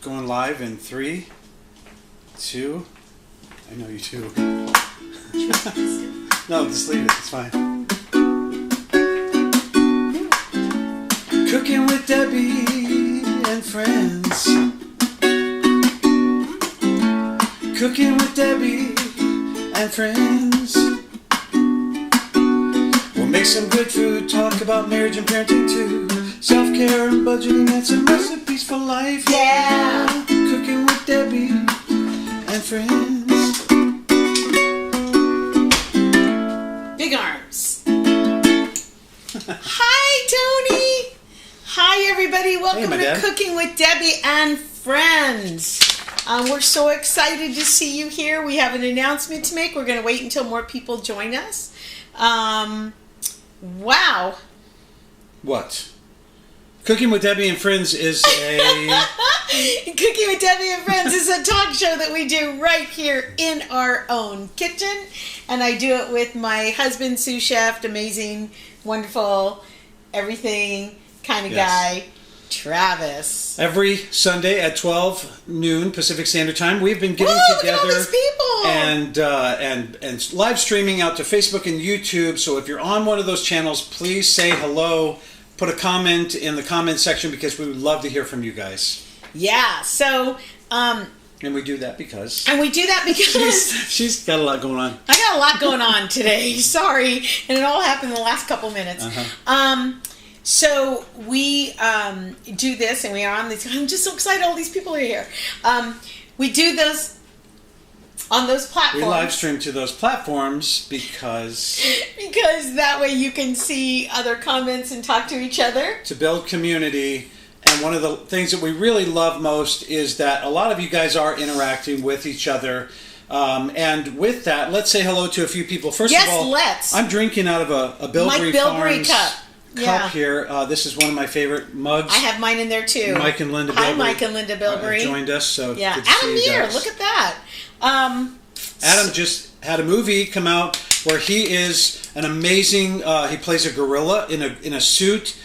Going live in 3, 2. I know you too. No, just leave it. It's fine. Cooking with Debbie and friends. Cooking with Debbie and friends. We'll make some good food, talk about marriage and parenting too. Self-care and budgeting and some recipes for life. Yeah! Cooking with Debbie and friends. Big arms. Hi, Tony! Hi, everybody. Welcome to Cooking with Debbie and Friends. We're so excited to see you here. We have an announcement to make. We're going to wait until more people join us. Wow. What? Cooking with Debbie and Friends is a... Cooking with Debbie and Friends is a talk show that we do right here in our own kitchen. And I do it with my husband, sous chef, amazing, wonderful, everything kind of guy, Travis. Every Sunday at 12 noon Pacific Standard Time, we've been getting together look at all these people. And live streaming out to Facebook and YouTube. So if you're on one of those channels, please say hello. Put a comment in the comment section because we would love to hear from you guys. Yeah. So. And we do that because. She's got a lot going on. I got a lot going on today. Sorry, and it all happened in the last couple minutes. So we do this, and we are on this. I'm just so excited all these people are here. We do those on those platforms. We live stream to those platforms because that way you can see other comments and talk to each other. To build community. And one of the things that we really love most is that a lot of you guys are interacting with each other. And with that, let's say hello to a few people. First of all, let's. I'm drinking out of a Bilberry Bilberry Farms cup here. This is one of my favorite mugs. I have mine in there too. Mike and Linda Bilberry. Hi, Mike and Linda Bilberry. Joined us. So yeah, good to Adam see you Meir, guys. look at that. Adam just had a movie come out where he is an amazing. He plays a gorilla in a suit.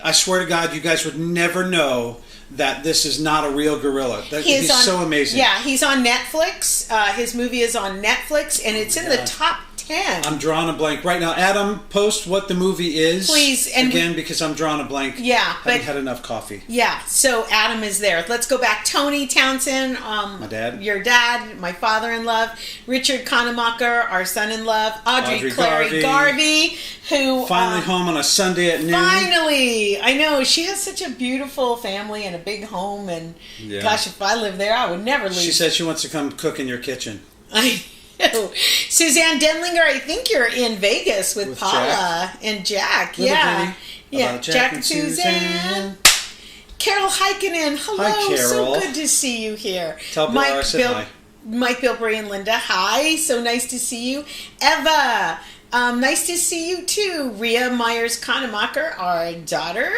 I swear to God, you guys would never know that this is not a real gorilla. He's so amazing. Yeah, he's on Netflix. His movie is on Netflix, and it's in the top 10. I'm drawing a blank right now. Adam, post what the movie is. Please. And because I'm drawing a blank. Yeah. Haven't had enough coffee. Yeah, so Adam is there. Let's go back. Tony Townsend. My dad. Your dad, my father-in-law. Richard Kanemacher, our son-in-law. Audrey Clary Garvey, who... Finally home on a Sunday at noon. Finally! I know. She has such a beautiful family and a big home. And gosh, if I lived there, I would never leave. She said she wants to come cook in your kitchen. I Suzanne Denlinger, I think you're in Vegas with Paula and Jack. Yeah. Jack and Suzanne. Carol Heikkinen, hello. Hi, Carol. So good to see you here. Tell Bill I said hi. Mike Bilberry and Linda, hi. So nice to see you. Eva, nice to see you too. Rhea Myers-Kanemacher, our daughter.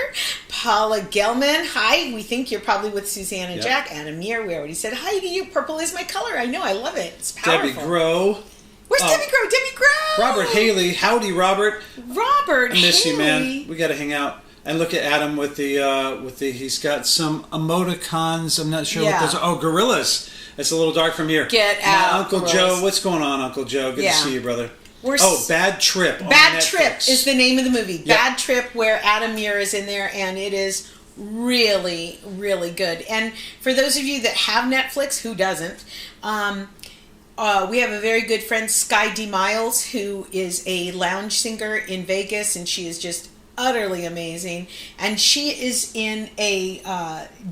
Paula Gelman, hi. We think you're probably with Suzanne and Jack. Anna Meir, we already said hi to you. Purple is my color. I know, I love it. It's powerful. Debbie Grow. Where's Debbie Grow? Debbie Grow! Robert Haley. Howdy, Robert. Robert I miss Haley. you, man. We got to hang out. And look at Adam with the he's got some emoticons. I'm not sure what those are. Oh, gorillas. It's a little dark from here. Get out, Uncle gorillas. Joe. What's going on, Uncle Joe? Good to see you, brother. Bad Trip. Bad Trip is the name of the movie. Yep. Bad Trip, where Adam Meir is in there, and it is really, really good. And for those of you that have Netflix, who doesn't, we have a very good friend, Sky D. Miles, who is a lounge singer in Vegas, and she is just utterly amazing. And she is in a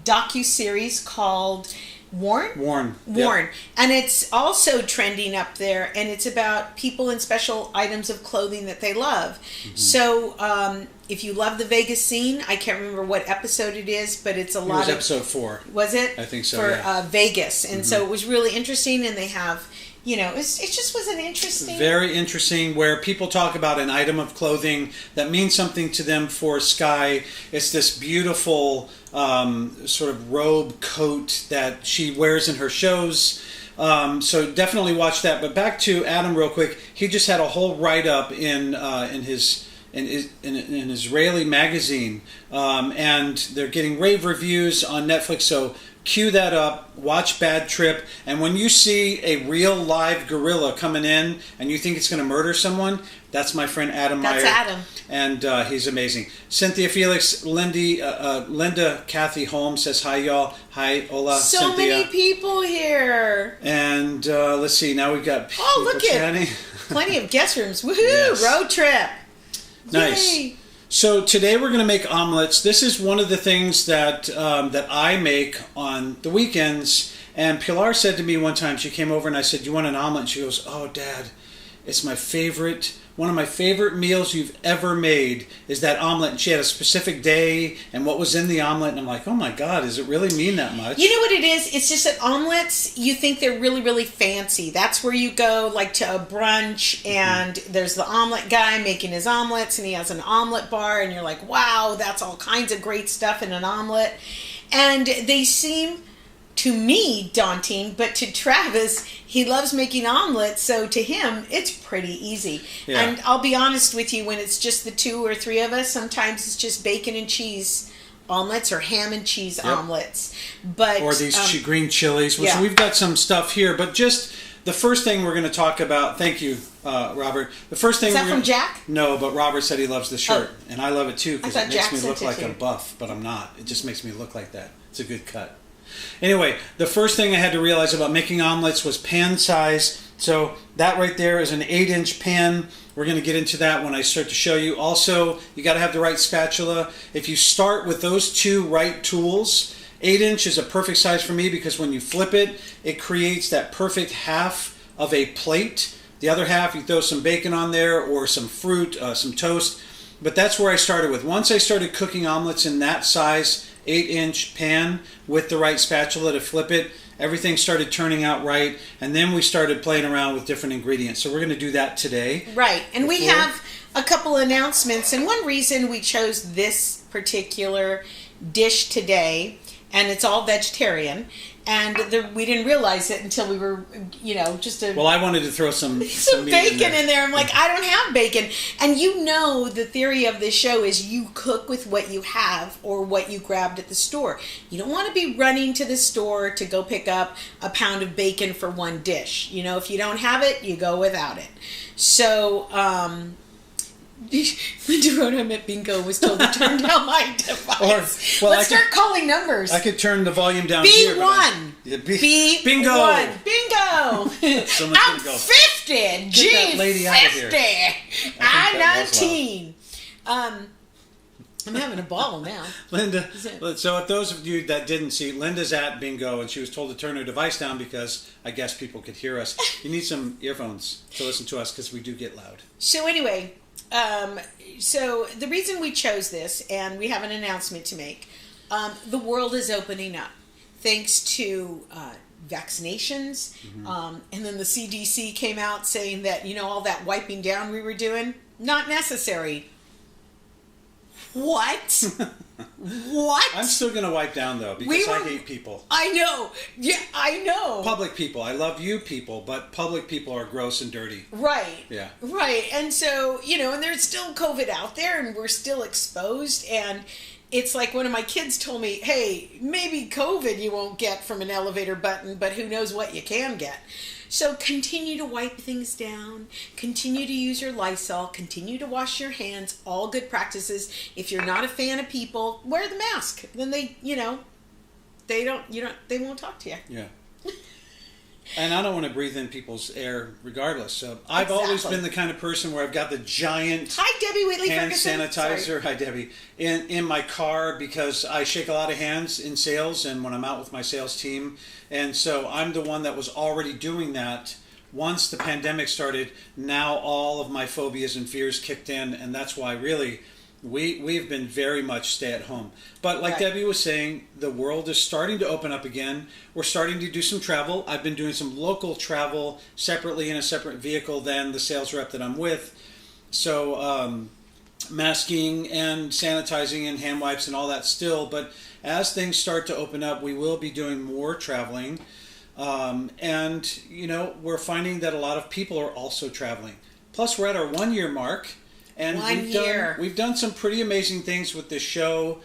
docu-series called... Worn. Yep. And it's also trending up there, and it's about people in special items of clothing that they love. Mm-hmm. So if you love the Vegas scene, I can't remember what episode it is, but it's a lot of... It was episode 4. Was it? I think so, For Vegas. And so it was really interesting, and they have... You know, it just was an interesting... Very interesting, where people talk about an item of clothing that means something to them. For Sky, it's this beautiful sort of robe coat that she wears in her shows. So definitely watch that. But back to Adam real quick. He just had a whole write-up in his an Israeli magazine, and they're getting rave reviews on Netflix. So cue that up, watch Bad Trip, and when you see a real live gorilla coming in and you think it's going to murder someone, that's my friend Adam Meyer. That's Adam. And he's amazing. Cynthia Felix, Linda Kathy Holmes says hi, y'all. Hi, hola, so Cynthia. Many people here. And let's see, now we've got people look chatting. at plenty of guest rooms. Woohoo! Yes. Road trip. Nice. Yay. So today we're going to make omelets. This is one of the things that that I make on the weekends. And Pilar said to me one time, she came over and I said, "You want an omelet?" And she goes, "Oh, Dad, it's my favorite. One of my favorite meals you've ever made is that omelet." And she had a specific day and what was in the omelet. And I'm like, oh my God, does it really mean that much? You know what it is? It's just that omelets, you think they're really, really fancy. That's where you go like to a brunch and there's the omelet guy making his omelets and he has an omelet bar and you're like, wow, that's all kinds of great stuff in an omelet. And they seem, to me, daunting, but to Travis, he loves making omelets, so to him, it's pretty easy. Yeah. And I'll be honest with you, when it's just the 2 or 3 of us, sometimes it's just bacon and cheese omelets or ham and cheese omelets. But or these green chilies, which yeah. we've got some stuff here, but just the first thing we're going to talk about, thank you, Robert. The first thing is that from Jack? No, but Robert said he loves the shirt, and I love it too, because it makes Jack me look like a buff, but I'm not. It just makes me look like that. It's a good cut. Anyway, the first thing I had to realize about making omelets was pan size. So that right there is an 8-inch pan. We're going to get into that when I start to show you. Also, you got to have the right spatula. If you start with those 2 right tools, 8-inch is a perfect size for me because when you flip it, it creates that perfect half of a plate. The other half, you throw some bacon on there or some fruit, some toast. But that's where I started with. Once I started cooking omelets in that size, 8-inch pan with the right spatula to flip it, everything started turning out right, and then we started playing around with different ingredients. So we're going to do that today. Right, and we have a couple announcements, and one reason we chose this particular dish today, and it's all vegetarian, and we didn't realize it until we were, Well, I wanted to throw some meat bacon in there. I'm like, I don't have bacon. And the theory of this show is you cook with what you have or what you grabbed at the store. You don't want to be running to the store to go pick up a pound of bacon for one dish. If you don't have it, you go without it. So, Linda wrote I'm at bingo was told to turn down my device. Let's start calling numbers. I could turn the volume down B1. here. B1. Bingo. Bingo. I'm 50. Get Gee, that lady out of 50. here. I'm 19. I'm having a ball now. Linda, so if those of you that didn't see, Linda's at bingo and she was told to turn her device down because I guess people could hear us. You need some earphones to listen to us because we do get loud. So anyway, so the reason we chose this, and we have an announcement to make, the world is opening up thanks to vaccinations, and then the CDC came out saying that, all that wiping down we were doing, not necessary. What? What? I'm still going to wipe down, though, because I hate people. I know. Yeah, I know. Public people. I love you people, but public people are gross and dirty. Right. Yeah. Right. And so, and there's still COVID out there, and we're still exposed, and it's like one of my kids told me, hey, maybe COVID you won't get from an elevator button, but who knows what you can get. So continue to wipe things down, continue to use your Lysol, continue to wash your hands, all good practices. If you're not a fan of people, wear the mask. Then they won't talk to you. Yeah. And I don't want to breathe in people's air regardless. So I've always been the kind of person where I've got the giant Hi, Debbie Wheatley hand Ferguson. sanitizer. Sorry. Hi, Debbie. In my car because I shake a lot of hands in sales and when I'm out with my sales team. And so I'm the one that was already doing that. Once the pandemic started, now all of my phobias and fears kicked in. And that's why really we've been very much stay at home. But like Debbie was saying, the world is starting to open up again. We're starting to do some travel. I've been doing some local travel separately in a separate vehicle than the sales rep that I'm with. So masking and sanitizing and hand wipes and all that still. But as things start to open up, we will be doing more traveling. And, we're finding that a lot of people are also traveling. Plus, we're at our 1-year mark. And 1 year. We've done some pretty amazing things with this show.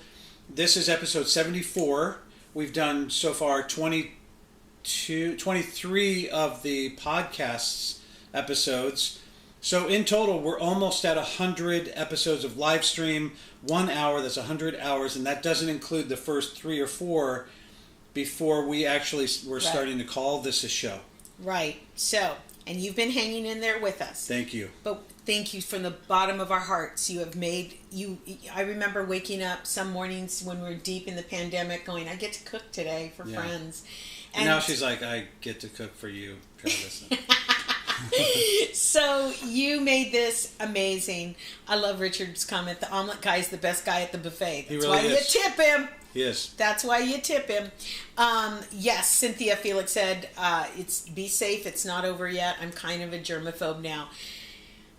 This is episode 74. We've done so far 23 of the podcast's episodes. So in total, we're almost at 100 episodes of live stream. 1 hour, that's 100 hours, and that doesn't include the first 3 or 4 before we actually were starting to call this a show. Right. So, and you've been hanging in there with us. Thank you. But thank you from the bottom of our hearts. You have made I remember waking up some mornings when we were deep in the pandemic going, I get to cook today for friends. And now she's like, I get to cook for you, Travis. So you made this amazing. I love Richard's comment. The omelet guy is the best guy at the buffet. That's why you tip him. Yes. That's why you tip him. Yes, Cynthia Felix said, "It's be safe. It's not over yet. I'm kind of a germaphobe now."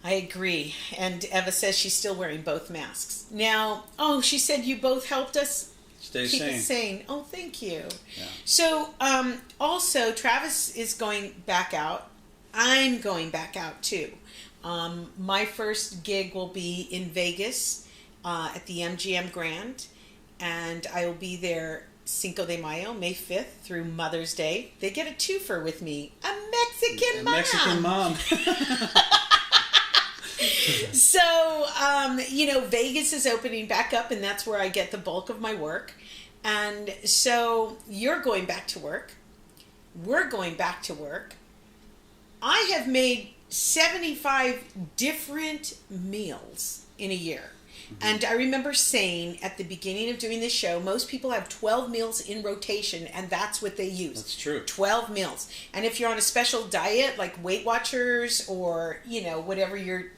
I agree. And Eva says she's still wearing both masks. Now, she said you both helped us keep us sane. Oh, thank you. Yeah. So, also, Travis is going back out. I'm going back out too. My first gig will be in Vegas at the MGM Grand, and I will be there Cinco de Mayo, May 5th through Mother's Day. They get a twofer with me, a Mexican mom. Mexican mom. So, Vegas is opening back up, and that's where I get the bulk of my work. And so you're going back to work. We're going back to work. I have made 75 different meals in a year. Mm-hmm. And I remember saying at the beginning of doing this show, most people have 12 meals in rotation, and that's what they use. That's true. 12 meals. And if you're on a special diet, like Weight Watchers or, whatever you're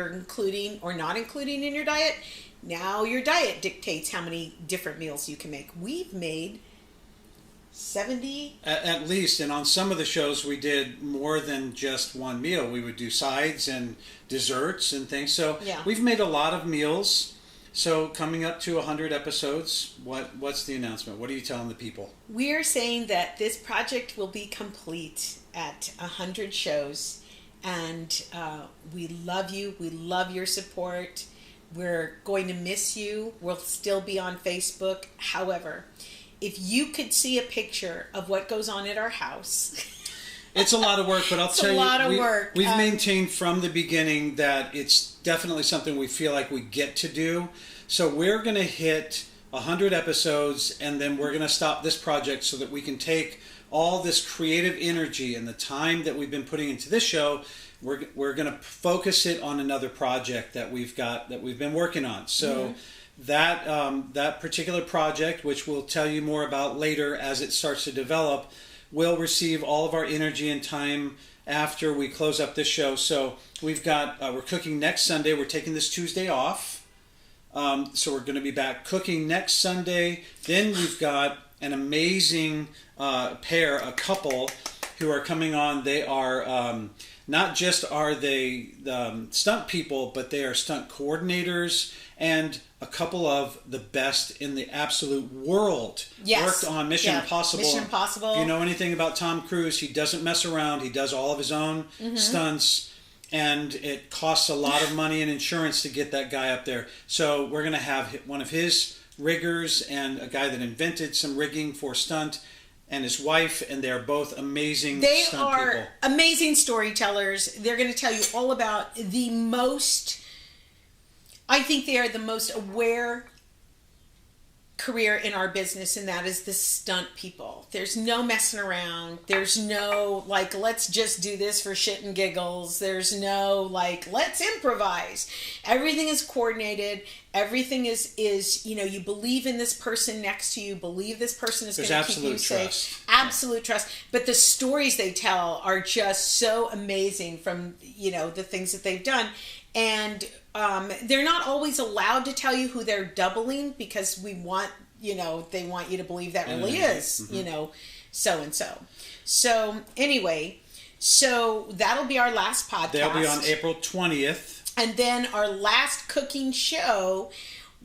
including or not including in your diet, now your diet dictates how many different meals you can make. We've made 70 at least, and on some of the shows we did more than just one meal. We would do sides and desserts and things. So we've made a lot of meals. So coming up to 100 episodes, what's the announcement? What are you telling the people? We're saying that this project will be complete at 100 shows, and we love you. We love your support. We're going to miss you. We'll still be on Facebook. However, if you could see a picture of what goes on at our house. It's a lot of work, but I'll tell you. It's a lot of work. We've maintained from the beginning that it's definitely something we feel like we get to do. So we're going to hit 100 episodes, and then we're going to stop this project so that we can take all this creative energy and the time that we've been putting into this show. We're going to focus it on another project that we've been working on. So that particular project, which we'll tell you more about later as it starts to develop, will receive all of our energy and time after we close up this show. So we've got we're cooking next Sunday. We're taking this Tuesday off, so we're going to be back cooking next Sunday. Then we've got an amazing a couple who are coming on. They are not just are they stunt people, but they are stunt coordinators and a couple of the best in the absolute world. Yes. Worked on Mission Impossible. Mission Impossible. If you know anything about Tom Cruise, he doesn't mess around. He does all of his own stunts, and it costs a lot of money and insurance to get that guy up there. So we're going to have one of his riggers and a guy that invented some rigging for stunt, and his wife, and they're both amazing stunt people. They are amazing storytellers. They're going to tell you all about I think they are the most aware career in our business, and that is the stunt people. There's no messing around. There's no, let's just do this for shit and giggles. There's no, let's improvise. Everything is coordinated. Everything is you believe in this person next to you. Believe this person is going to keep you safe. Absolute trust. But the stories they tell are just so amazing from, the things that they've done. And they're not always allowed to tell you who they're doubling because they want you to believe that really is, so-and-so. So anyway, that'll be our last podcast. They'll be on April 20th. And then our last cooking show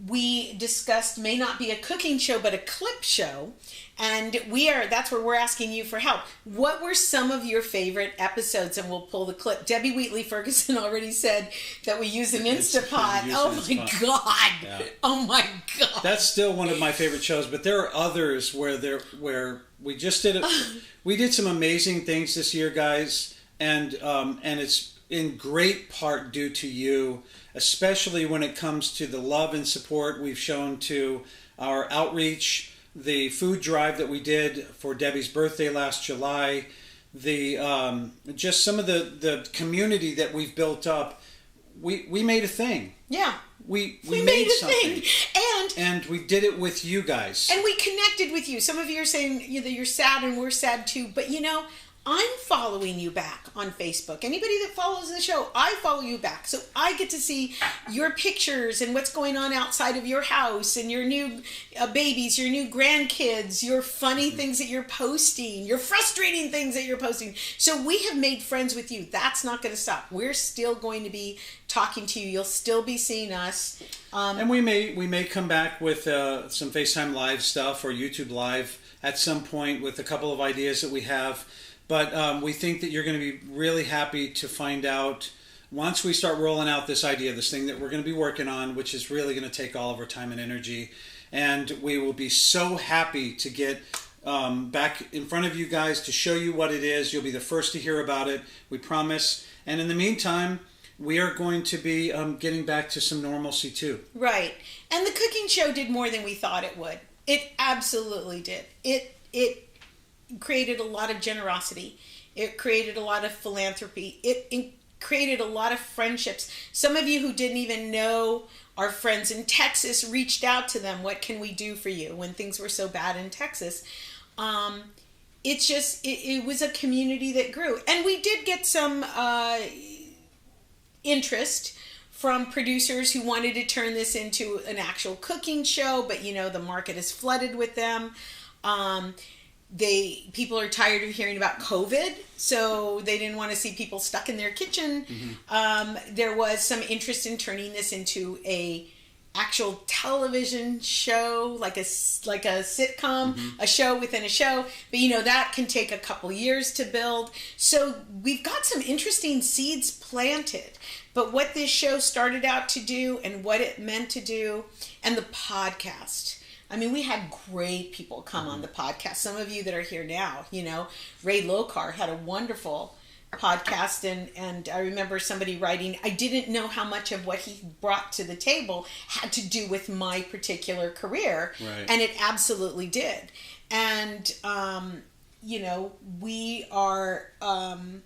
we discussed may not be a cooking show, but a clip show. And that's where we're asking you for help. What were some of your favorite episodes? And we'll pull the clip. Debbie Wheatley Ferguson already said that we use an Instapot. Oh my God. Yeah. Oh my God. That's still one of my favorite shows, but there are others where we just did it. We did some amazing things this year, guys. And it's in great part due to you, especially when it comes to the love and support we've shown to our outreach, the food drive that we did for Debbie's birthday last July, the just some of the community that we've built up. We made a thing. Yeah. We made a something. Thing. And we did it with you guys. And we connected with you. Some of you are saying that you're sad and we're sad too, but I'm following you back on Facebook. Anybody that follows the show, I follow you back. So I get to see your pictures and what's going on outside of your house and your new babies, your new grandkids, your funny things that you're posting, your frustrating things that you're posting. So we have made friends with you. That's not going to stop. We're still going to be talking to you. You'll still be seeing us. And we may come back with some FaceTime Live stuff or YouTube Live at some point with a couple of ideas that we have. But we think that you're going to be really happy to find out once we start rolling out this idea, this thing that we're going to be working on, which is really going to take all of our time and energy. And we will be so happy to get back in front of you guys to show you what it is. You'll be the first to hear about it, we promise. And in the meantime, we are going to be getting back to some normalcy too. Right. And the cooking show did more than we thought it would. It absolutely did. It created a lot of generosity. It created a lot of philanthropy. It created a lot of friendships. Some of you who didn't even know our friends in Texas reached out to them. What can we do for you when things were so bad in Texas? It was a community that grew. And we did get some interest from producers who wanted to turn this into an actual cooking show, but the market is flooded with them. People are tired of hearing about COVID, so they didn't want to see people stuck in their kitchen. Mm-hmm. There was some interest in turning this into a actual television show, like a sitcom, mm-hmm. a show within a show. But that can take a couple years to build. So we've got some interesting seeds planted. But what this show started out to do and what it meant to do, and the podcast. I mean, we had great people come on the podcast. Some of you that are here now, Ray Lokar had a wonderful podcast. And I remember somebody writing, I didn't know how much of what he brought to the table had to do with my particular career. Right. And it absolutely did. And, we are, I'm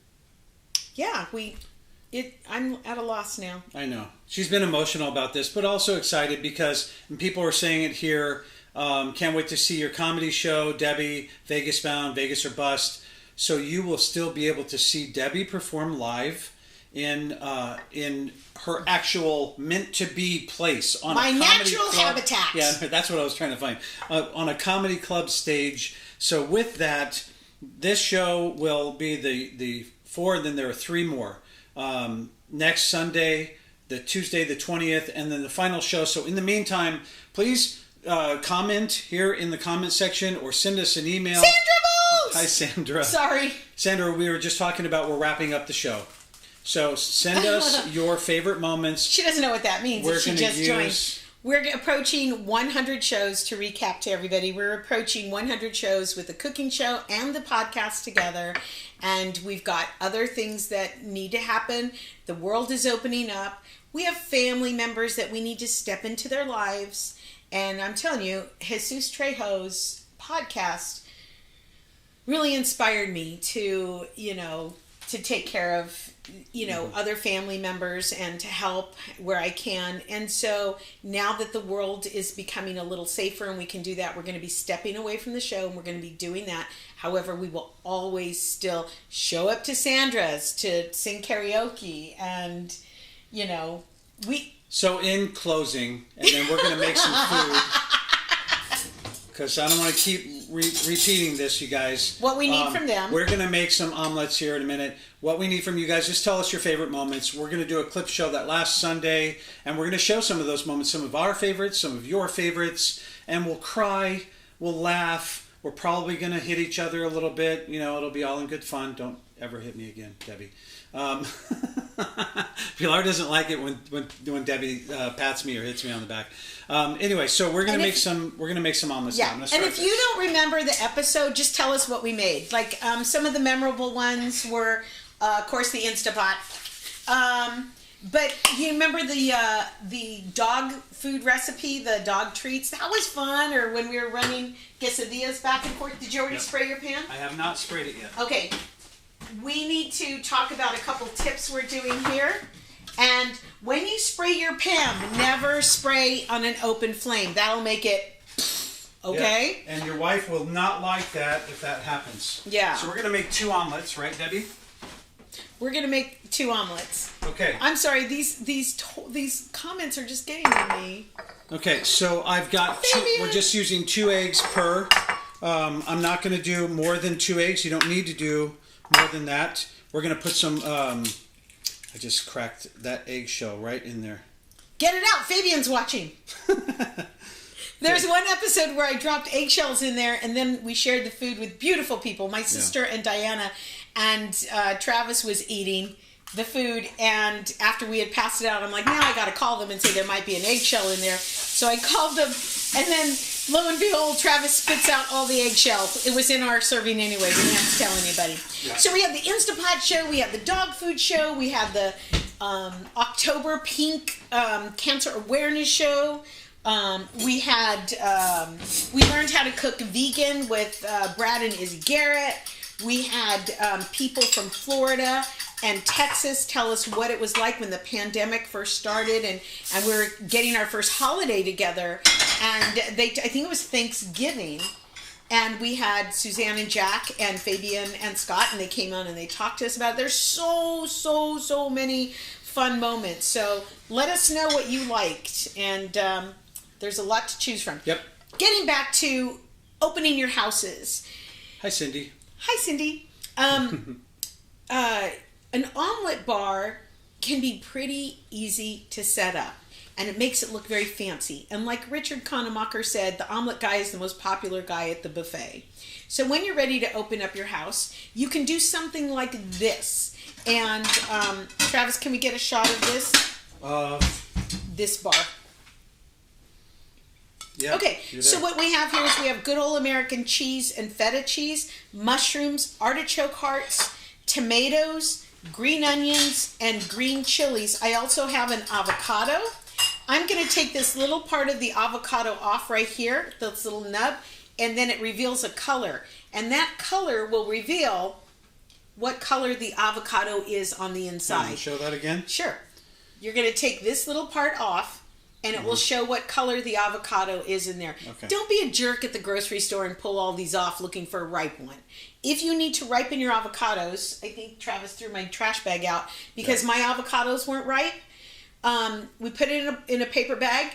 at a loss now. I know. She's been emotional about this, but also excited because people are saying it here. Can't wait to see your comedy show, Debbie, Vegas Bound, Vegas or Bust. So you will still be able to see Debbie perform live in her actual meant-to-be place. On my a natural club. Habitat. Yeah, that's what I was trying to find. On a comedy club stage. So with that, this show will be the 4, and then there are 3 more. Next Sunday, the Tuesday, the 20th, and then the final show. So in the meantime, please comment here in the comment section or send us an email. Sandra Bowles! Hi, Sandra. Sorry. Sandra, we were just talking about we're wrapping up the show. So send us your favorite moments. She doesn't know what that means if she just joined. We're approaching 100 shows, to recap to everybody. We're approaching 100 shows with the cooking show and the podcast together. And we've got other things that need to happen. The world is opening up. We have family members that we need to step into their lives. And I'm telling you, Jesus Trejo's podcast really inspired me to, to take care of, other family members and to help where I can. And so now that the world is becoming a little safer and we can do that, we're going to be stepping away from the show and we're going to be doing that. However, we will always still show up to Sandra's to sing karaoke and, So in closing, and then we're going to make some food because I don't want to keep repeating this, you guys. What we need from them. We're going to make some omelets here in a minute. What we need from you guys, just tell us your favorite moments. We're going to do a clip show that last Sunday, and we're going to show some of those moments, some of our favorites, some of your favorites, and we'll cry, we'll laugh. We're probably going to hit each other a little bit. You know, it'll be all in good fun. Don't ever hit me again, Debbie. Pilar doesn't like it when Debbie pats me or hits me on the back. Anyway, so we're gonna make some omelets. Yeah, and if you don't remember the episode, just tell us what we made. Like some of the memorable ones were, of course, the Instapot. But you remember the dog food recipe, the dog treats? That was fun. Or when we were running quesadillas back and forth. Did you already spray your pan? I have not sprayed it yet. Okay. We need to talk about a couple tips we're doing here. And when you spray your pan, never spray on an open flame. That'll make it okay? Yeah. And your wife will not like that if that happens. Yeah. So we're going to make 2 omelets, right, Debbie? We're going to make 2 omelets. Okay. I'm sorry, these comments are just getting to me. Okay, so I've got we're just using 2 eggs per. I'm not going to do more than 2 eggs. You don't need to do more than that. We're going to put some, I just cracked that eggshell right in there. Get it out. Fabian's watching. There's one episode where I dropped eggshells in there, and then we shared the food with beautiful people, my sister and Diana, and Travis was eating the food, and after we had passed it out, I'm like, now I got to call them and say there might be an eggshell in there. So I called them, and then lo and behold, Travis spits out all the eggshell. It was in our serving anyway. We didn't have to tell anybody. Yeah. So we had the Instapot show, we had the dog food show, we had the October Pink Cancer Awareness show. We had we learned how to cook vegan with Brad and Izzy Garrett. We had people from Florida and Texas tell us what it was like when the pandemic first started, and we were getting our first holiday together, and I think it was Thanksgiving, and we had Suzanne and Jack and Fabian and Scott, and they came on and they talked to us about it. There's so many fun moments, so let us know what you liked, and there's a lot to choose from. Yep. Getting back to opening your houses. Hi, Cindy. Hi, Cindy. An omelet bar can be pretty easy to set up, and it makes it look very fancy. And like Richard Kanemacher said, the omelet guy is the most popular guy at the buffet. So when you're ready to open up your house, you can do something like this. And Travis, can we get a shot of this? This bar. Yeah, okay, so what we have here is we have good old American cheese and feta cheese, mushrooms, artichoke hearts, tomatoes, green onions, and green chilies. I also have an avocado. I'm going to take this little part of the avocado off right here, this little nub, and then it reveals a color. And that color will reveal what color the avocado is on the inside. Can you show that again? Sure. You're going to take this little part off, and it will show what color the avocado is in there. Okay. Don't be a jerk at the grocery store and pull all these off looking for a ripe one. If you need to ripen your avocados, I think Travis threw my trash bag out because my avocados weren't ripe. We put it in a paper bag,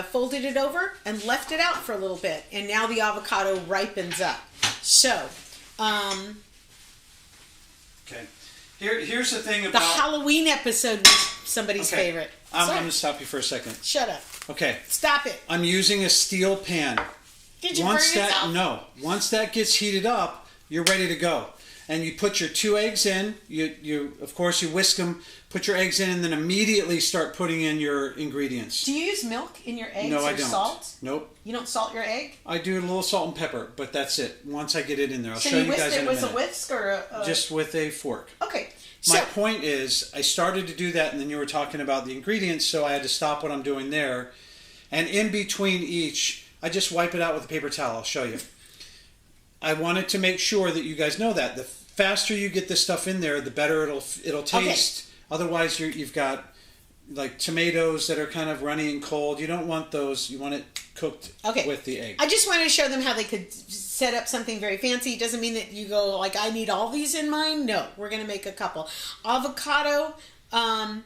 folded it over, and left it out for a little bit. And now the avocado ripens up. So, okay. Here's the thing about... The Halloween episode was somebody's favorite. I'm going to stop you for a second. Shut up. Okay. Stop it. I'm using a steel pan. Did you burn yourself? No. Once that gets heated up, you're ready to go. And you put your 2 eggs in. You of course, you whisk them, put your eggs in, and then immediately start putting in your ingredients. Do you use milk in your eggs No, I or don't. salt? Nope. You don't salt your egg? I do a little salt and pepper, but that's it. Once I get it in there, I'll so show you guys in a minute. So you whisked it with a whisk or just with a fork. Okay. My point is, I started to do that, and then you were talking about the ingredients, so I had to stop what I'm doing there. And in between each, I just wipe it out with a paper towel. I'll show you. I wanted to make sure that you guys know that. The faster you get this stuff in there, the better it'll taste. Okay. Otherwise, you've got like tomatoes that are kind of runny and cold. You don't want those. You want it cooked with the egg. I just wanted to show them how they could set up something very fancy. It doesn't mean that you go like, I need all these in mine. No, we're going to make a couple. Avocado. Anna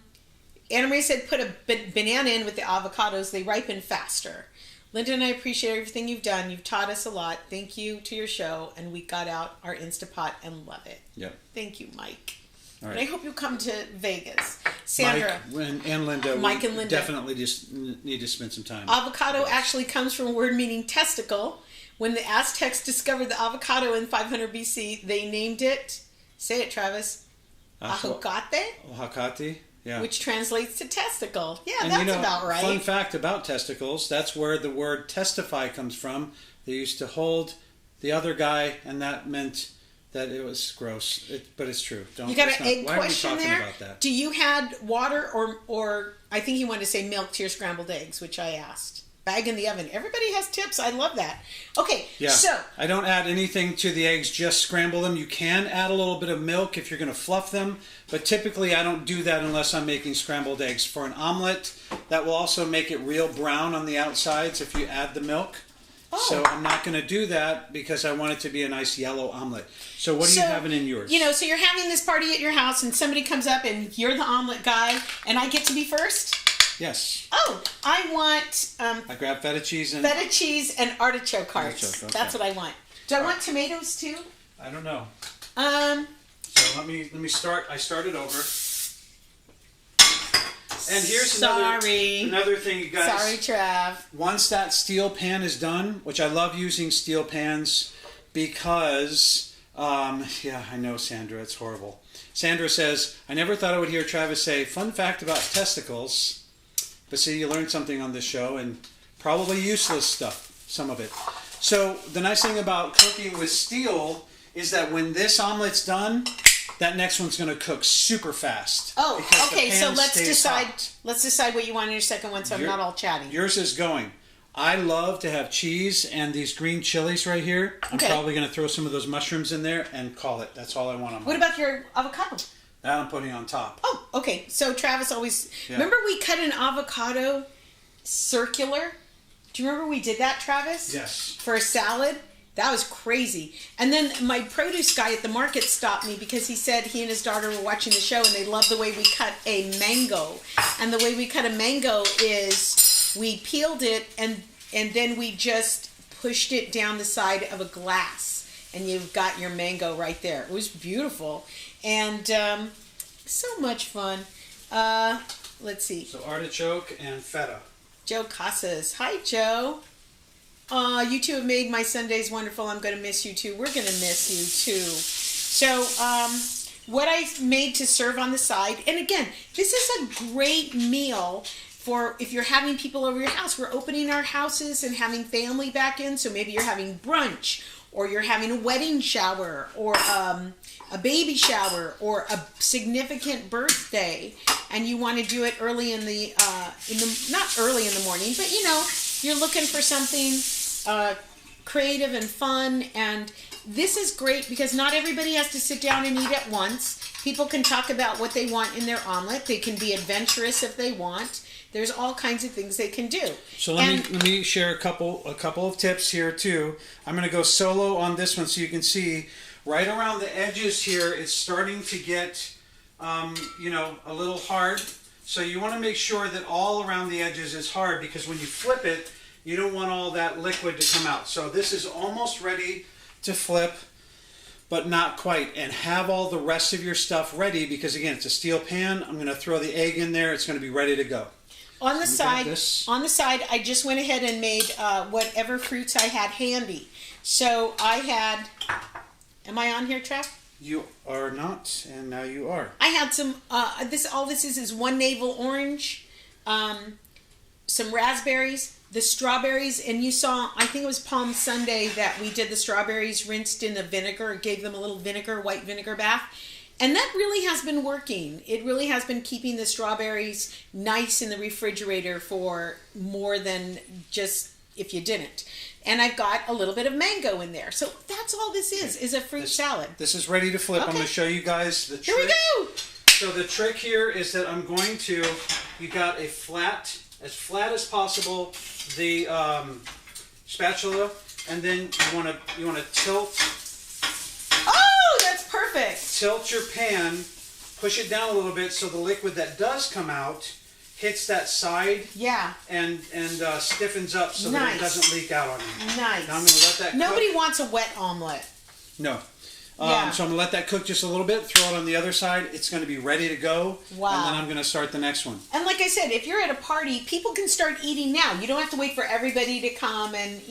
Marie said put a banana in with the avocados. They ripen faster. Linda and I appreciate everything you've done. You've taught us a lot. Thank you to your show, and we got out our Instapot and love it. Yep. Thank you, Mike. All right. And I hope you'll come to Vegas. Sandra. Mike and Linda. Mike and Linda. Definitely just need to spend some time. Avocado actually comes from a word meaning testicle. When the Aztecs discovered the avocado in 500 BC, they named it, say it, Travis, ajocate. Ajocate, yeah. Which translates to testicle. Yeah, and that's about right. Fun fact about testicles, that's where the word testify comes from. They used to hold the other guy, and that meant that it was gross. But it's true. You got an egg why question are we talking there? about that? Do you add water or I think you wanted to say milk to your scrambled eggs, which I asked. Bag in the oven. Everybody has tips. I love that. Okay, yeah. So I don't add anything to the eggs, just scramble them. You can add a little bit of milk if you're going to fluff them, but typically I don't do that unless I'm making scrambled eggs. For an omelet, that will also make it real brown on the outsides if you add the milk. Oh. So I'm not going to do that because I want it to be a nice yellow omelet. So what are you having in yours? So you're having this party at your house and somebody comes up and you're the omelet guy and I get to be first? Yes. Oh, I want... I grab feta cheese and artichoke hearts. Okay. That's what I want. Do I want tomatoes too? I don't know. So let me start. I started over. And here's another thing, you guys. Sorry, Trav. Once that steel pan is done, which I love using steel pans because, yeah, I know, Sandra, it's horrible. Sandra says, I never thought I would hear Travis say, fun fact about testicles. But see, you learned something on this show, and probably useless stuff, some of it. So the nice thing about cooking with steel is that when this omelet's done, that next one's going to cook super fast. Oh, okay. So let's decide. Hot. Let's decide what you want in your second one, so I'm not all chatty. Yours is going. I love to have cheese and these green chilies right here. I'm probably going to throw some of those mushrooms in there and call it. That's all I want on mine. What about your avocado? That I'm putting on top. Oh, okay. So Travis always... Yeah. Remember we cut an avocado circular? Do you remember we did that, Travis? Yes. For a salad? That was crazy. And then my produce guy at the market stopped me because he said he and his daughter were watching the show and they loved the way we cut a mango. And the way we cut a mango is we peeled it and then we just pushed it down the side of a glass. And you've got your mango right there. It was beautiful. And so much fun. Let's see. So artichoke and feta. Joe Casas. Hi, Joe. You two have made my Sundays wonderful. I'm going to miss you too. We're going to miss you too. So, what I made to serve on the side, and again, this is a great meal for if you're having people over your house. We're opening our houses and having family back in, so maybe you're having brunch, or you're having a wedding shower, or a baby shower, or a significant birthday, and you want to do it early in the not early in the morning, but you're looking for something creative and fun, and this is great because not everybody has to sit down and eat at once. People can talk about what they want in their omelet. They can be adventurous if they want. There's all kinds of things they can do. So let me share a couple of tips here too. I'm going to go solo on this one so you can see right around the edges here. It's starting to get a little hard. So you want to make sure that all around the edges is hard because when you flip it, you don't want all that liquid to come out. So this is almost ready to flip, but not quite. And have all the rest of your stuff ready because, again, it's a steel pan. I'm going to throw the egg in there. It's going to be ready to go. On the side, I just went ahead and made whatever fruits I had handy. So I had... Am I on here, Trav? You are not, and now you are. I had some, this is one navel orange, some raspberries, the strawberries, and you saw, I think it was Palm Sunday that we did the strawberries rinsed in the vinegar, gave them a little white vinegar bath, and that really has been working. It really has been keeping the strawberries nice in the refrigerator for more than just if you didn't. And I've got a little bit of mango in there. So that's all this is a fruit salad. This is ready to flip. Okay. I'm going to show you guys the trick. Here we go! So the trick here is that I'm going to, you got as flat as possible, the spatula, and then you want to tilt. Oh, that's perfect! Tilt your pan, push it down a little bit so the liquid that does come out hits that side. Yeah. And stiffens up so that it doesn't leak out on you. Nice. Now I'm going to let that Nobody cook. wants a wet omelet. No. Yeah. So I'm going to let that cook just a little bit, throw it on the other side. It's going to be ready to go. Wow. And then I'm going to start the next one. And like I said, if you're at a party, people can start eating now. You don't have to wait for everybody to come and,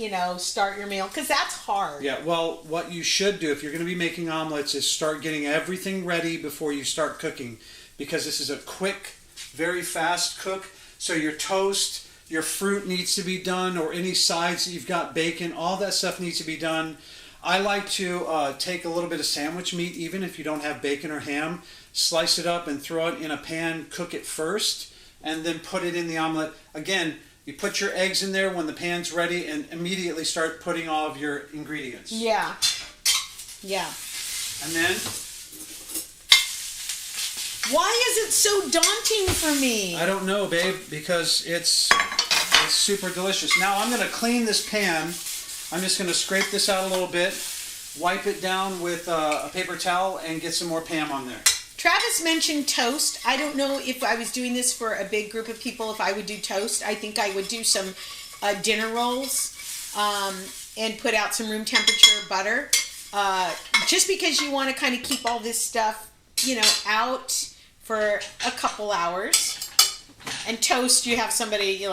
start your meal, because that's hard. Yeah, well, what you should do if you're going to be making omelets is start getting everything ready before you start cooking, because this is a quick, very fast cook. So your toast, your fruit needs to be done, or any sides that you've got, bacon, all that stuff needs to be done. I like to take a little bit of sandwich meat, even if you don't have bacon or ham, slice it up and throw it in a pan, cook it first, and then put it in the omelet. Again, you put your eggs in there when the pan's ready and immediately start putting all of your ingredients. Yeah. Yeah. And then... Why is it so daunting for me? I don't know, babe, because it's super delicious. Now I'm going to clean this pan. I'm just going to scrape this out a little bit, wipe it down with a paper towel, and get some more Pam on there. Travis mentioned toast. I don't know if I was doing this for a big group of people, if I would do toast. I think I would do some dinner rolls and put out some room temperature butter. Just because you want to kind of keep all this stuff, out for a couple hours. And toast, you have somebody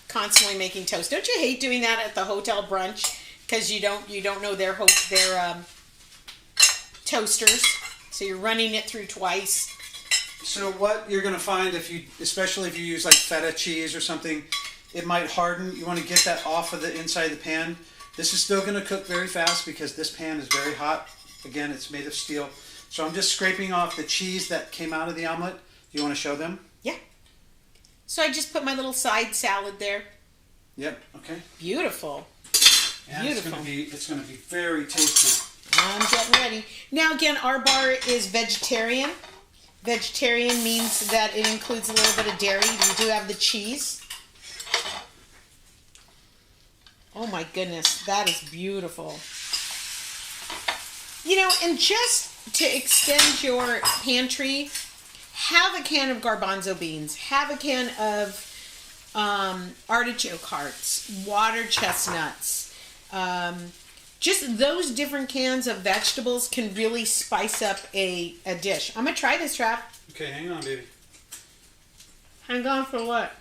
constantly making toast. Don't you hate doing that at the hotel brunch, because you don't know their toasters, so you're running it through twice. So what you're going to find, especially if you use feta cheese or something, it might harden. You want to get that off of the inside of the pan. This is still going to cook very fast because this pan is very hot. Again, it's made of steel. So I'm just scraping off the cheese that came out of the omelet. Do you want to show them? Yeah. So I just put my little side salad there. Yep. Okay. Beautiful. And Beautiful. It's going to be very tasty. I'm getting ready. Now again, our bar is vegetarian. Vegetarian means that it includes a little bit of dairy. We do have the cheese. Oh my goodness, that is beautiful. And just to extend your pantry, have a can of garbanzo beans. Have a can of artichoke hearts, water chestnuts. Just those different cans of vegetables can really spice up a dish. I'm going to try this, Trav. Okay, hang on, baby. Hang on for what?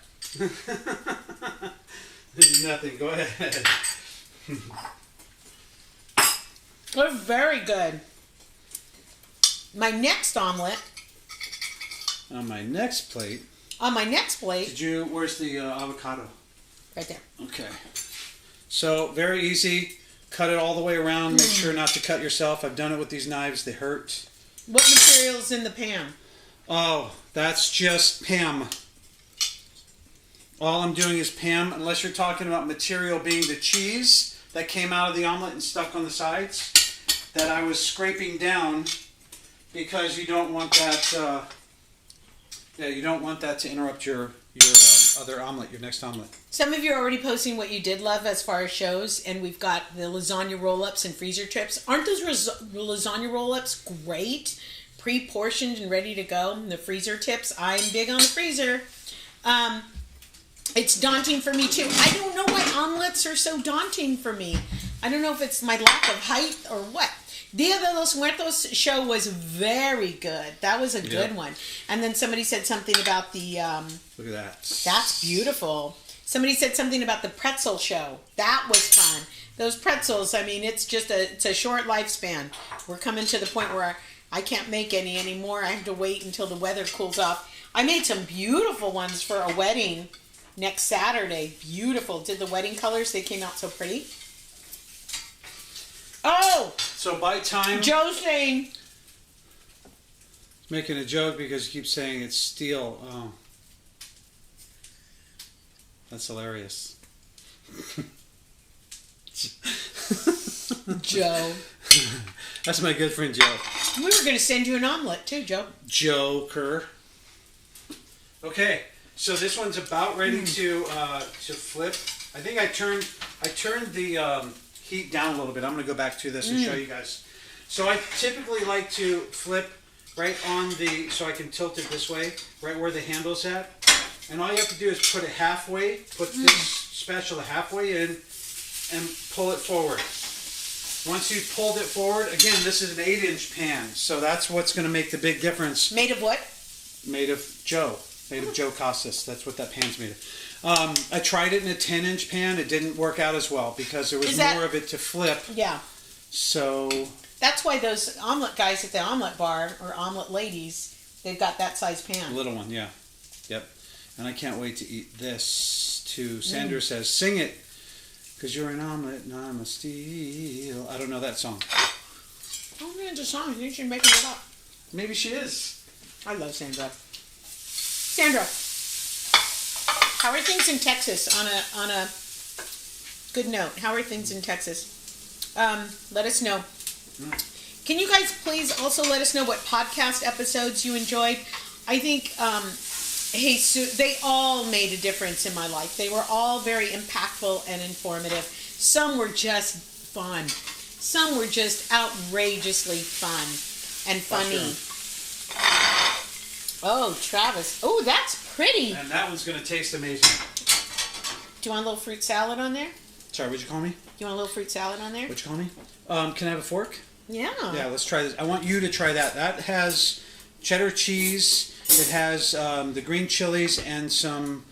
Nothing. Go ahead. They're very good. My next omelet. On my next plate. Where's the avocado? Right there. Okay. So, very easy. Cut it all the way around. Make sure not to cut yourself. I've done it with these knives. They hurt. What material's in the pan? Oh, that's just Pam. All I'm doing is Pam, unless you're talking about material being the cheese that came out of the omelet and stuck on the sides, that I was scraping down because you don't want that. You don't want that to interrupt your other omelet, your next omelet. Some of you are already posting what you did love as far as shows, and we've got the lasagna roll-ups and freezer trips. Aren't those lasagna roll-ups great? Pre-portioned and ready to go. And the freezer tips, I'm big on the freezer. It's daunting for me too. I don't know why omelets are so daunting for me. I don't know if it's my lack of height or what. Dia de los Muertos show was very good. That was a good one. And then somebody said something about the... Look at that. That's beautiful. Somebody said something about the pretzel show. That was fun. Those pretzels, it's a short lifespan. We're coming to the point where I can't make any anymore. I have to wait until the weather cools off. I made some beautiful ones for a wedding next Saturday. Beautiful. Did the wedding colors? They came out so pretty. Oh! So by time... Joe's saying... Making a joke because he keeps saying it's steel. Oh. That's hilarious. Joe. That's my good friend Joe. We were going to send you an omelet too, Joe. Joker. Okay, so this one's about ready to flip. I think I turned the heat down a little bit. I'm going to go back to this and show you guys. So I typically like to flip right on so I can tilt it this way, right where the handle's at. And all you have to do is put it halfway, put this spatula halfway in, and pull it forward. Once you've pulled it forward, again, this is an 8-inch pan, so that's what's going to make the big difference. Made of what? Made of Joe. Made of Joe Costas. That's what that pan's made of. I tried it in a 10-inch pan. It didn't work out as well because there was more of it to flip. Yeah. So... That's why those omelet guys at the omelet bar, or omelet ladies, they've got that size pan. Little one, yeah. Yep. And I can't wait to eat this, too. Sandra says, sing it. Because you're an omelet and I'm a steel. I don't know that song. Oh man, the song. You should make it up. Maybe she is. I love Sandra. Sandra, how are things in Texas? On a good note, how are things in Texas? Let us know. Can you guys please also let us know what podcast episodes you enjoyed? I think they all made a difference in my life. They were all very impactful and informative. Some were just fun. Some were just outrageously fun and funny. Oh, Travis. Oh, that's pretty. And that one's going to taste amazing. Do you want a little fruit salad on there? Sorry, what'd you call me? Do you want a little fruit salad on there? What'd you call me? Can I have a fork? Yeah. Yeah, let's try this. I want you to try that. That has cheddar cheese. It has the green chilies and some.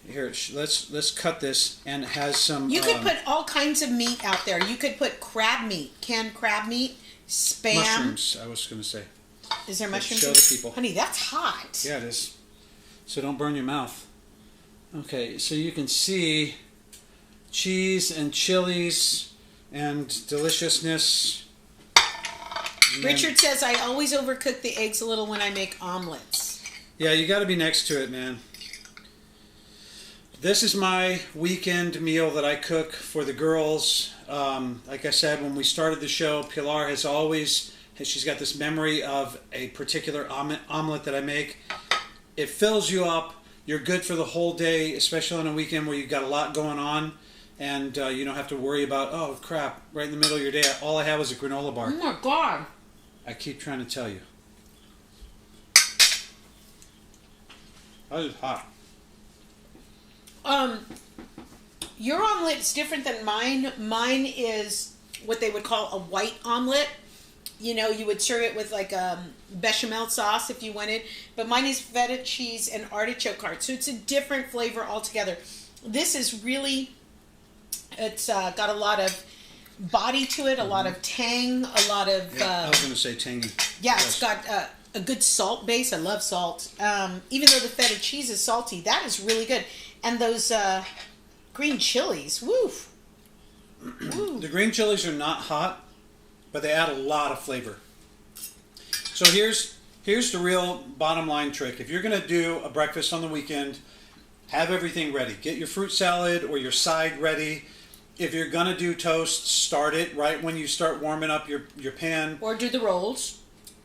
Here, let's cut this, and it has some. You could put all kinds of meat out there. You could put crab meat, canned crab meat, spam. Mushrooms. I was going to say. Is there mushrooms? Show the people. Honey, that's hot. Yeah, it is. So don't burn your mouth. Okay, so you can see cheese and chilies and deliciousness. And Richard says, I always overcook the eggs a little when I make omelets. Yeah, you got to be next to it, man. This is my weekend meal that I cook for the girls. Like I said, when we started the show, Pilar has always... She's got this memory of a particular omelet that I make. It fills you up. You're good for the whole day, especially on a weekend where you've got a lot going on. And you don't have to worry about, oh, crap, right in the middle of your day, all I have is a granola bar. Oh, my God. I keep trying to tell you. That is hot. Your omelet is different than mine. Mine is what they would call a white omelet. You know, you would serve it with like bechamel sauce if you wanted. But mine is feta cheese and artichoke heart. So it's a different flavor altogether. This is really, it's got a lot of body to it, a lot of tang, a lot of... Yeah, I was going to say tangy. Yeah, yes. It's got a good salt base. I love salt. Even though the feta cheese is salty, that is really good. And those green chilies, woof. The green chilies are not hot, but they add a lot of flavor. So here's the real bottom line trick. If you're going to do a breakfast on the weekend, have everything ready. Get your fruit salad or your side ready. If you're going to do toast, start it right when you start warming up your pan. Or do the rolls.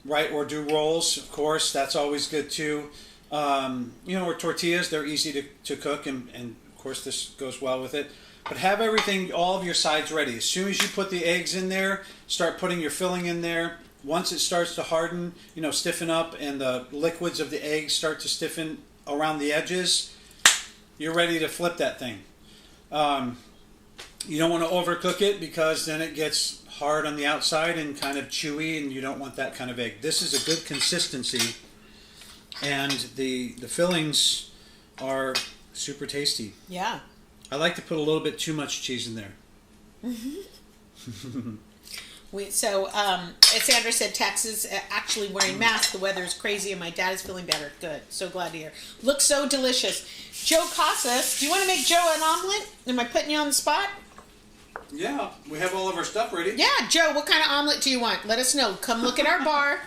Right, or do rolls, of course. That's always good too. Or tortillas, they're easy to cook, and of course this goes well with it. But have everything, all of your sides ready. As soon as you put the eggs in there, start putting your filling in there. Once it starts to harden, stiffen up, and the liquids of the eggs start to stiffen around the edges, you're ready to flip that thing. You don't want to overcook it because then it gets hard on the outside and kind of chewy, and you don't want that kind of egg. This is a good consistency, and the fillings are super tasty. Yeah. I like to put a little bit too much cheese in there. As Sandra said, Texas actually wearing masks. The weather is crazy, and my dad is feeling better. Good. So glad to hear. Looks so delicious. Joe Casas, do you want to make Joe an omelet? Am I putting you on the spot? Yeah, we have all of our stuff ready. Yeah, Joe, what kind of omelet do you want? Let us know. Come look at our bar.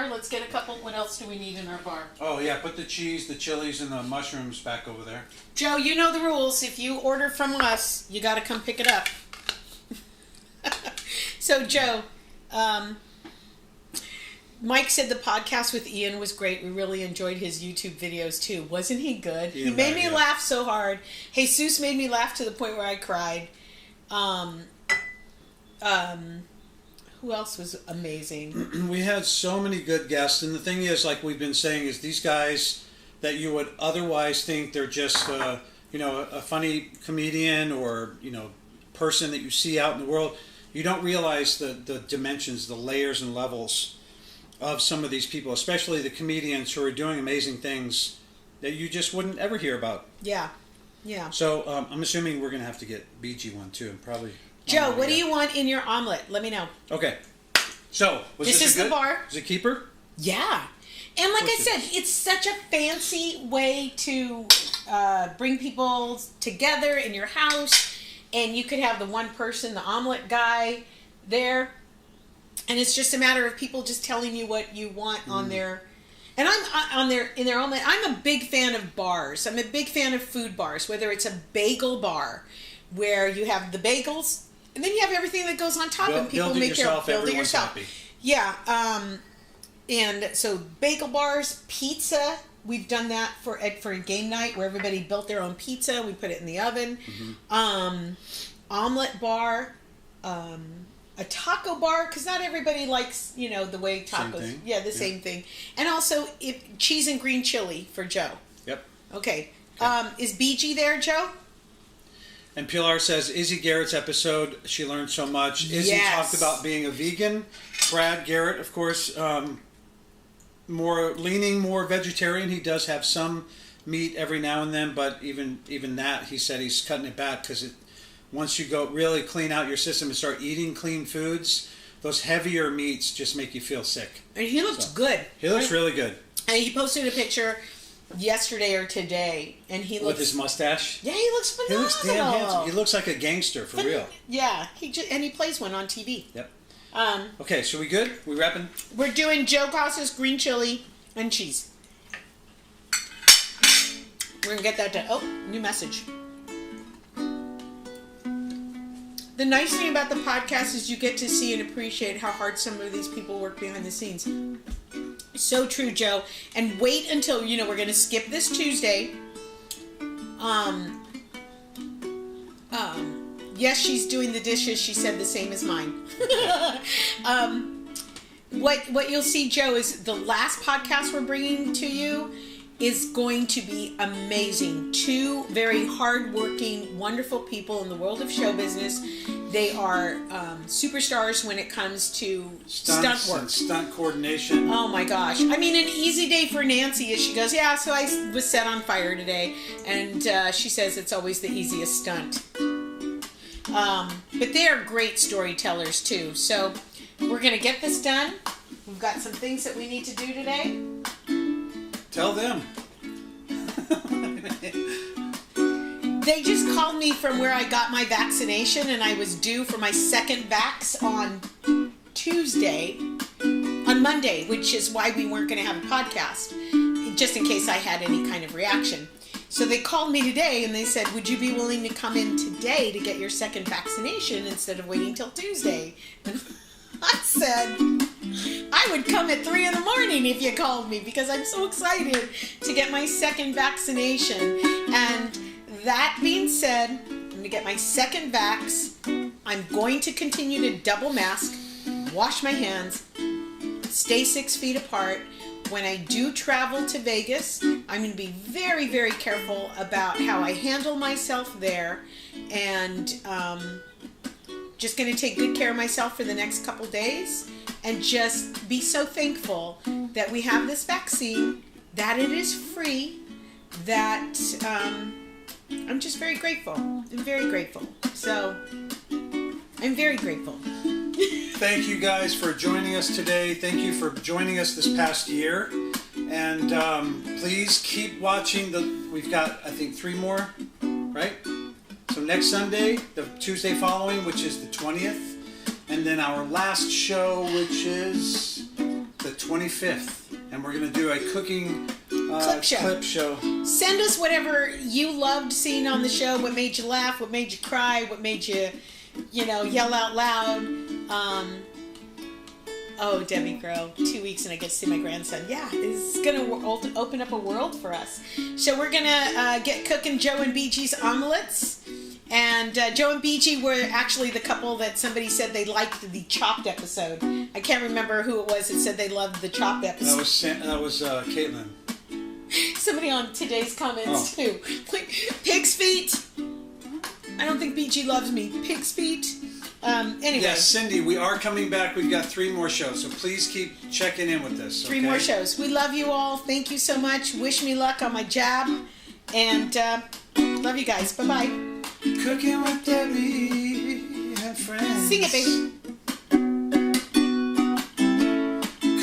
Let's get a couple. What else do we need in our bar? Oh, yeah, put the cheese, the chilies, and the mushrooms back over there. Joe, you know the rules. If you order from us, you got to come pick it up. So, Joe, Mike said the podcast with Ian was great. We really enjoyed his YouTube videos, too. Wasn't he good? He made me laugh so hard. Jesus made me laugh to the point where I cried. Who else was amazing? We had so many good guests, and the thing is, like we've been saying, is these guys that you would otherwise think they're just, a funny comedian or, person that you see out in the world. You don't realize the dimensions, the layers and levels of some of these people, especially the comedians who are doing amazing things that you just wouldn't ever hear about. Yeah. Yeah. So I'm assuming we're going to have to get BG one too, and probably. Joe, what do you want in your omelet? Let me know. Okay. So this is the bar. Is it keeper? Yeah. And like I said, it's such a fancy way to bring people together in your house. And you could have the one person, the omelet guy, there. And it's just a matter of people just telling you what you want on their... And I'm in their omelet. I'm a big fan of bars. I'm a big fan of food bars, whether it's a bagel bar where you have the bagels and then you have everything that goes on top, and people make their build it yourself. Happy. Yeah. And so bagel bars, pizza. We've done that for a game night where everybody built their own pizza. We put it in the oven. Omelet bar. A taco bar, because not everybody likes, the way tacos. Yeah, same thing. And also cheese and green chili for Joe. Yep. Okay. Is BG there, Joe? And Pilar says, Izzy Garrett's episode, she learned so much. Izzy talked about being a vegan. Brad Garrett, of course, leaning more vegetarian. He does have some meat every now and then, but even that, he said he's cutting it back because once you go really clean out your system and start eating clean foods, those heavier meats just make you feel sick. And he looks good. He looks really good. And he posted a picture yesterday or today, and he looks... With his mustache? Yeah, he looks phenomenal. He looks damn handsome. He looks like a gangster, for real. Yeah, he plays one on TV. Yep. Okay, so we good? We wrapping? We're doing Joe Costa's green chili and cheese. We're going to get that done. Oh, new message. The nice thing about the podcast is you get to see and appreciate how hard some of these people work behind the scenes. So true, Joe. And wait until, we're going to skip this Tuesday. Yes, she's doing the dishes. She said the same as mine. What you'll see, Joe, is the last podcast we're bringing to you is going to be amazing. Two very hardworking, wonderful people in the world of show business. They are superstars when it comes to stunt work. And stunt coordination. Oh my gosh. I mean, an easy day for Nancy is she goes, yeah, so I was set on fire today. And she says it's always the easiest stunt. But they are great storytellers too. So we're going to get this done. We've got some things that we need to do today. Tell them. They just called me from where I got my vaccination, and I was due for my second vax on Monday, which is why we weren't going to have a podcast, just in case I had any kind of reaction. So they called me today, and they said, would you be willing to come in today to get your second vaccination instead of waiting till Tuesday? And I said, I would come at 3 a.m. if you called me, because I'm so excited to get my second vaccination. And that being said, I'm going to get my second vax. I'm going to continue to double mask, wash my hands, stay 6 feet apart. When I do travel to Vegas, I'm going to be very, very careful about how I handle myself there, and just going to take good care of myself for the next couple days, and just be so thankful that we have this vaccine, that it is free, that I'm just very grateful. I'm very grateful. So, I'm very grateful. Thank you guys for joining us today. Thank you for joining us this past year. And please keep watching. We've got, I think, 3 more, right? So next Sunday, the Tuesday following, which is the 20th. And then our last show, which is the 25th. And we're going to do a cooking clip show. Send us whatever you loved seeing on the show. What made you laugh? What made you cry? What made you, yell out loud? Debbie Grow, 2 weeks and I get to see my grandson. Yeah, it's going to open up a world for us. So we're going to get cooking Joe and BG's omelets. And Joe and BG were actually the couple that somebody said they liked the Chopped episode. I can't remember who it was that said they loved the Chopped episode. That was Caitlin. somebody on today's comments too. Like, pig's feet. I don't think BG loves me. Pig's feet. Anyway. Yes, Cindy, we are coming back. We've got 3 more shows, so please keep checking in with us. 3 more shows. We love you all. Thank you so much. Wish me luck on my job. And love you guys. Bye-bye. Cooking with Debbie and friends. Sing it, baby.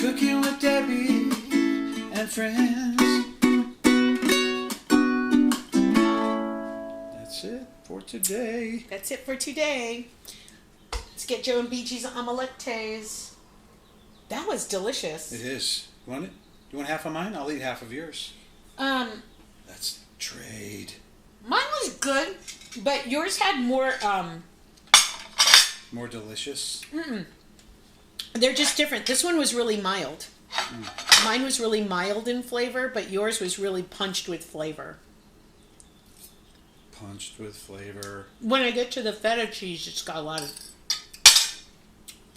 Cooking with Debbie and friends. That's it for today. That's it for today. Let's get Joe and BG's omelettes. That was delicious. It is. You want it? You want half of mine? I'll eat half of yours. That's trade. Mine was good, but yours had more. More delicious. They're just different. This one was really mild. Mine was really mild in flavor, but yours was really punched with flavor. Punched with flavor. When I get to the feta cheese, it's got a lot of